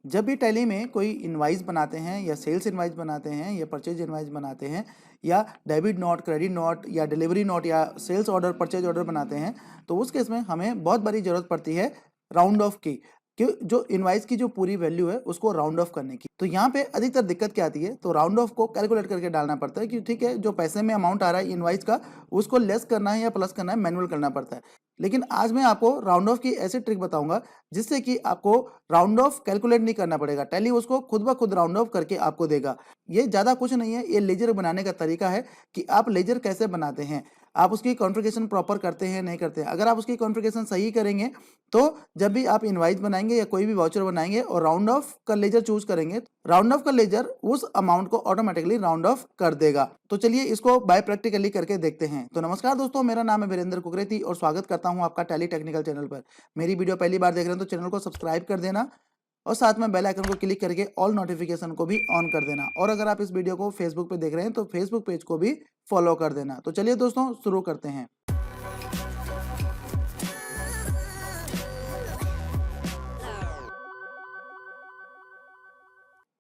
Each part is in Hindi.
जब भी टैली में कोई इनवाइस बनाते हैं या सेल्स इनवाइस बनाते हैं या परचेज इनवाइस बनाते हैं या डेबिट नोट, क्रेडिट नोट या डिलीवरी नोट या सेल्स ऑर्डर, परचेज ऑर्डर बनाते हैं, तो उस केस में हमें बहुत बड़ी ज़रूरत पड़ती है राउंड ऑफ की, कि जो इनवाइस की जो पूरी वैल्यू है उसको राउंड ऑफ करने की। तो यहाँ पे अधिकतर दिक्कत क्या आती है, तो राउंड ऑफ को कैलकुलेट करके डालना पड़ता है कि ठीक है, जो पैसे में अमाउंट आ रहा है इनवाइस का, उसको लेस करना है या प्लस करना है, मैनुअल करना पड़ता है। लेकिन आज मैं आपको राउंड ऑफ की ऐसी ट्रिक बताऊंगा जिससे कि आपको राउंड ऑफ कैलकुलेट नहीं करना पड़ेगा, टैली उसको खुद ब खुद राउंड ऑफ करके आपको देगा। ये ज़्यादा कुछ नहीं है, ये लेजर बनाने का तरीका है कि आप लेजर कैसे बनाते हैं, आप उसकी कॉन्फ़िगरेशन प्रॉपर करते हैं नहीं करते हैं। अगर आप उसकी कॉन्फ़िगरेशन सही करेंगे तो जब भी आप इनवाइस बनाएंगे या कोई भी वाउचर बनाएंगे और राउंड ऑफ का लेजर चूज करेंगे, राउंड ऑफ का लेजर उस अमाउंट को ऑटोमेटिकली राउंड ऑफ कर देगा। तो चलिए इसको बाय प्रैक्टिकली करके देखते हैं। तो नमस्कार दोस्तों, मेरा नाम है वीरेंद्र कुकरेती और स्वागत करता हूं आपका टैली टेक्निकल चैनल पर। मेरी वीडियो पहली बार देख रहे हैं तो चैनल को सब्सक्राइब कर देना और साथ में बेल आइकन को क्लिक करके ऑल नोटिफिकेशन को भी ऑन कर देना। और अगर आप इस वीडियो को फेसबुक पे देख रहे हैं तो फेसबुक पेज को भी फॉलो कर देना। तो चलिए दोस्तों शुरू करते हैं।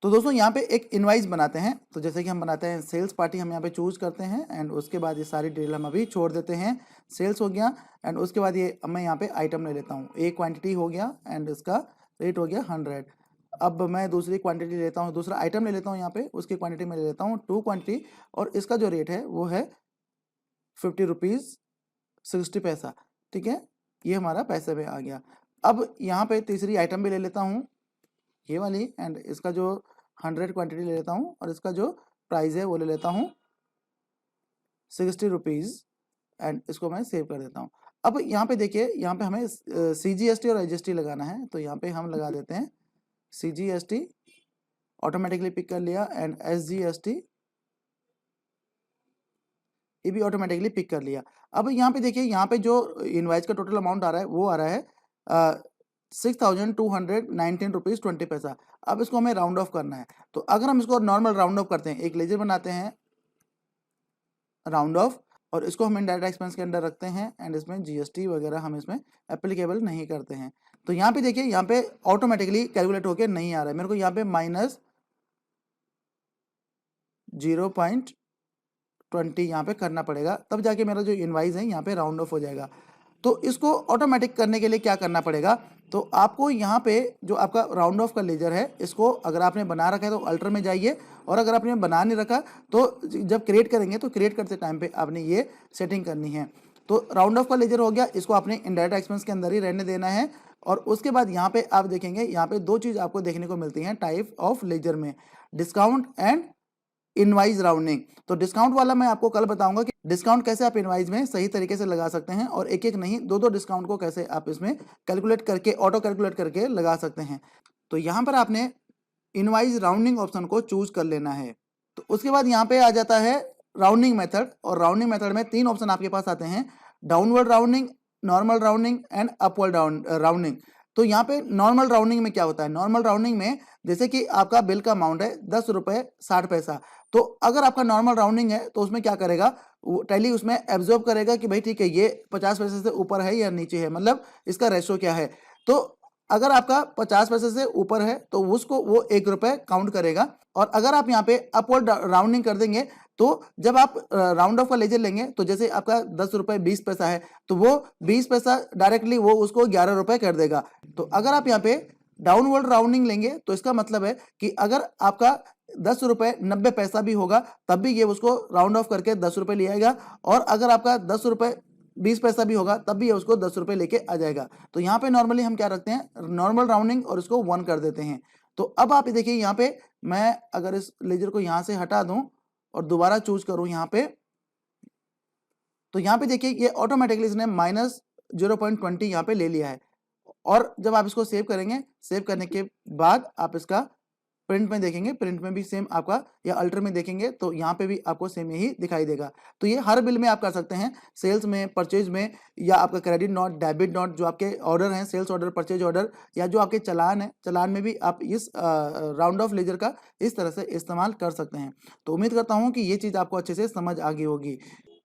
तो दोस्तों यहाँ पे एक इनवाइस बनाते हैं। तो जैसे कि हम बनाते हैं, सेल्स पार्टी हम यहाँ पे चूज करते हैं एंड उसके बाद ये सारी डिटेल हम अभी छोड़ देते हैं। सेल्स हो गया एंड उसके बाद ये मैं यहाँ पे आइटम ले लेता हूँ, एक क्वांटिटी हो गया एंड इसका रेट हो गया 100। अब मैं दूसरी क्वांटिटी लेता हूँ, दूसरा आइटम ले लेता हूँ, यहाँ पे उसकी क्वांटिटी में ले लेता हूँ 2 क्वांटिटी और इसका जो रेट है वो है 50 रुपीज़ 60 पैसा। ठीक है, ये हमारा पैसे में आ गया। अब यहाँ पे तीसरी आइटम भी ले लेता हूँ, ये वाली, एंड इसका जो 100 क्वांटिटी ले लेता हूँ और इसका जो प्राइस है वो ले लेता हूँ 60 रुपीज़ एंड इसको मैं सेव कर देता हूँ। अब यहाँ पे देखिए, यहाँ पे हमें CGST और IGST लगाना है, तो यहाँ पे हम लगा देते हैं CGST, ऑटोमेटिकली पिक कर लिया, एंड SGST ये भी ऑटोमेटिकली पिक कर लिया। अब यहाँ पे देखिए, यहाँ पे जो इनवाइस का टोटल अमाउंट आ रहा है वो आ रहा है 6219 रुपीज़ 20 पैसा। अब इसको हमें राउंड ऑफ करना है। तो अगर हम इसको नॉर्मल राउंड ऑफ करते हैं, एक लेजर बनाते हैं राउंड ऑफ और इसको हम इनडायरेक्ट एक्सपेंस के अंडर रखते हैं एंड इसमें GST वगैरह हम इसमें एप्लीकेबल नहीं करते हैं। तो यहाँ पे देखिए, यहाँ पे ऑटोमेटिकली कैलकुलेट होकर नहीं आ रहा है, मेरे को यहाँ पे -0.20 यहाँ पे करना पड़ेगा, तब जाके मेरा जो इनवाइस है यहाँ पे राउंड ऑफ हो जाएगा। तो इसको ऑटोमेटिक करने के लिए क्या करना पड़ेगा, तो आपको यहाँ पे जो आपका राउंड ऑफ का लेजर है, इसको अगर आपने बना रखा है तो अल्टर में जाइए, और अगर आपने बना नहीं रखा तो जब क्रिएट करेंगे तो क्रिएट करते टाइम पे आपने ये सेटिंग करनी है। तो राउंड ऑफ का लेजर हो गया, इसको आपने इनडायरेक्ट एक्सपेंस के अंदर ही रहने देना है। और उसके बाद यहाँ पे आप देखेंगे, यहाँ पे दो चीज़ आपको देखने को मिलती हैं टाइप ऑफ लेजर में, डिस्काउंट एंड इनवाइस राउंडिंग। तो डिस्काउंट वाला मैं आपको कल बताऊंगा कि डिस्काउंट कैसे आप इनवाइस में सही तरीके से लगा सकते हैं, और एक एक नहीं, दो दो डिस्काउंट को कैसे आप इसमें कैलकुलेट करके, ऑटो कैलकुलेट करके लगा सकते हैं। तो यहाँ पर आपने इनवाइस राउंडिंग ऑप्शन को चूज कर लेना है। तो उसके बाद यहाँ पे आ जाता है राउंडिंग मेथड, और राउंडिंग मेथड में 3 ऑप्शन आपके पास आते हैं, downward rounding, normal rounding and upward rounding. तो यहाँ पे नॉर्मल राउंडिंग में क्या होता है, नॉर्मल राउंडिंग में जैसे कि आपका बिल का अमाउंट है 10 रुपये 60 पैसा, तो अगर आपका नॉर्मल राउंडिंग है तो उसमें क्या करेगा, टैली उसमें एब्जॉर्ब करेगा कि भाई ठीक है, ये 50 पैसे से ऊपर है या नीचे है, मतलब इसका रेशो क्या है। तो अगर आपका 50 पैसे से ऊपर है तो उसको वो 1 रुपये काउंट करेगा। और अगर आप यहाँ पे अपवर्ड राउंडिंग कर देंगे, तो जब आप राउंड ऑफ का लेजर लेंगे, तो जैसे आपका 10 रुपये 20 पैसा है तो वो 20 पैसा डायरेक्टली वो उसको 11 रुपये कर देगा। तो अगर आप यहाँ पे डाउनवर्ड राउंडिंग लेंगे तो इसका मतलब है कि अगर आपका 10 रुपये 90 पैसा भी होगा तब भी ये उसको राउंड ऑफ करके 10 रुपये ले आएगा, और अगर आपका 10 रुपये 20 पैसा भी होगा तब भी ये उसको 10 रुपये लेके आ जाएगा। तो यहाँ पे नॉर्मली हम क्या रखते हैं, नॉर्मल राउंडिंग और इसको 1 कर देते हैं। तो अब आप देखिए, यहाँ पे मैं अगर इस लेजर को यहाँ से हटा दूं और दोबारा चूज करूं यहाँ पे, तो यहाँ पे देखिए ये ऑटोमेटिकली इसने -0.20 यहाँ पे ले लिया है। और जब आप इसको सेव करेंगे, सेव करने के बाद आप इसका प्रिंट में देखेंगे, प्रिंट में भी सेम आपका, या अल्टर में देखेंगे तो यहाँ पे भी आपको सेम यही दिखाई देगा। तो ये हर बिल में आप कर सकते हैं, सेल्स में, परचेज में, या आपका क्रेडिट नोट, डेबिट नोट, जो आपके ऑर्डर हैं, सेल्स ऑर्डर, परचेज ऑर्डर, या जो आपके चालान है, चालान में भी आप इस राउंड ऑफ लेजर का इस तरह से इस्तेमाल कर सकते हैं। तो उम्मीद करता हूँ कि ये चीज़ आपको अच्छे से समझ आ गई होगी।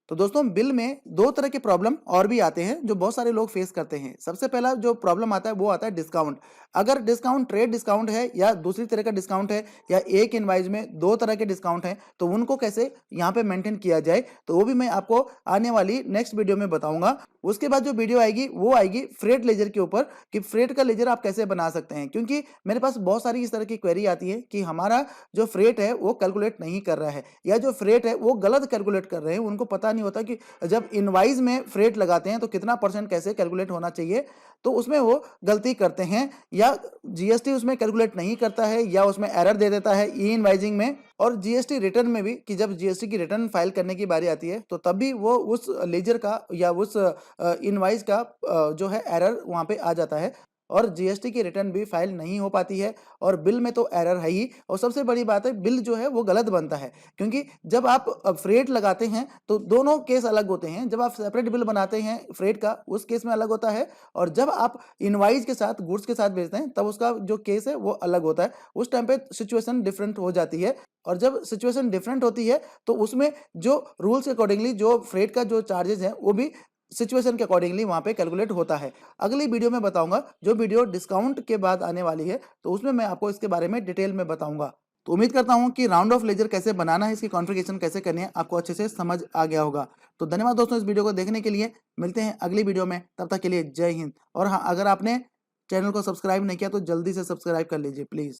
तो दोस्तों बिल में दो तरह के प्रॉब्लम और भी आते हैं जो बहुत सारे लोग फेस करते हैं। सबसे पहला जो प्रॉब्लम आता है वो आता है डिस्काउंट। अगर डिस्काउंट ट्रेड डिस्काउंट है या दूसरी तरह का डिस्काउंट है या एक इनवाइस में दो तरह के डिस्काउंट हैं तो उनको कैसे यहाँ पे मेंटेन किया जाए, तो वो भी मैं आपको आने वाली नेक्स्ट वीडियो में बताऊंगा। उसके बाद जो वीडियो आएगी वो आएगी फ्रेट लेजर के ऊपर कि फ्रेट का लेजर आप कैसे बना सकते हैं, क्योंकि मेरे पास बहुत सारी इस तरह की क्वेरी आती है कि हमारा जो फ्रेट है वो कैलकुलेट नहीं कर रहा है या जो फ्रेट है वो गलत कैलकुलेट कर रहे हैं। उनको पता नहीं होता कि जब इनवाइस में फ्रेट लगाते हैं तो कितना परसेंट कैसे कैलकुलेट होना चाहिए, तो उसमें वो गलती करते हैं या जीएसटी उसमें कैलकुलेट नहीं करता है या उसमें एरर दे देता है ई इनवाइजिंग में। और जीएसटी रिटर्न में भी कि जब जीएसटी की रिटर्न फाइल करने की बारी आती है तो तब भी वो उस लेजर का या उस इनवाइस का जो है एरर वहाँ पे आ जाता है और जीएसटी की रिटर्न भी फाइल नहीं हो पाती है और बिल में तो एरर है ही। और सबसे बड़ी बात है बिल जो है वो गलत बनता है, क्योंकि जब आप फ्रेट लगाते हैं तो दोनों केस अलग होते हैं। जब आप सेपरेट बिल बनाते हैं फ्रेट का उस केस में अलग होता है, और जब आप इनवाइस के साथ गुड्स के साथ भेजते हैं तब उसका जो केस है वो अलग होता है। उस टाइम पे सिचुएशन डिफरेंट हो जाती है, और जब सिचुएशन डिफरेंट होती है तो उसमें जो रूल्स के अकॉर्डिंगली जो फ्रेट का जो चार्जेस है वो भी सिचुएशन के अकॉर्डिंगली वहाँ पे कैलकुलेट होता है। अगली वीडियो में बताऊंगा, जो वीडियो डिस्काउंट के बाद आने वाली है तो उसमें मैं आपको इसके बारे में डिटेल में बताऊंगा। तो उम्मीद करता हूं कि राउंड ऑफ लेजर कैसे बनाना है, इसकी कॉन्फ़िगरेशन कैसे करनी है, आपको अच्छे से समझ आ गया होगा। तो धन्यवाद दोस्तों इस वीडियो को देखने के लिए। मिलते हैं अगली वीडियो में, तब तक के लिए जय हिंद। और हाँ, अगर आपने चैनल को सब्सक्राइब नहीं किया तो जल्दी से सब्सक्राइब कर लीजिए प्लीज़।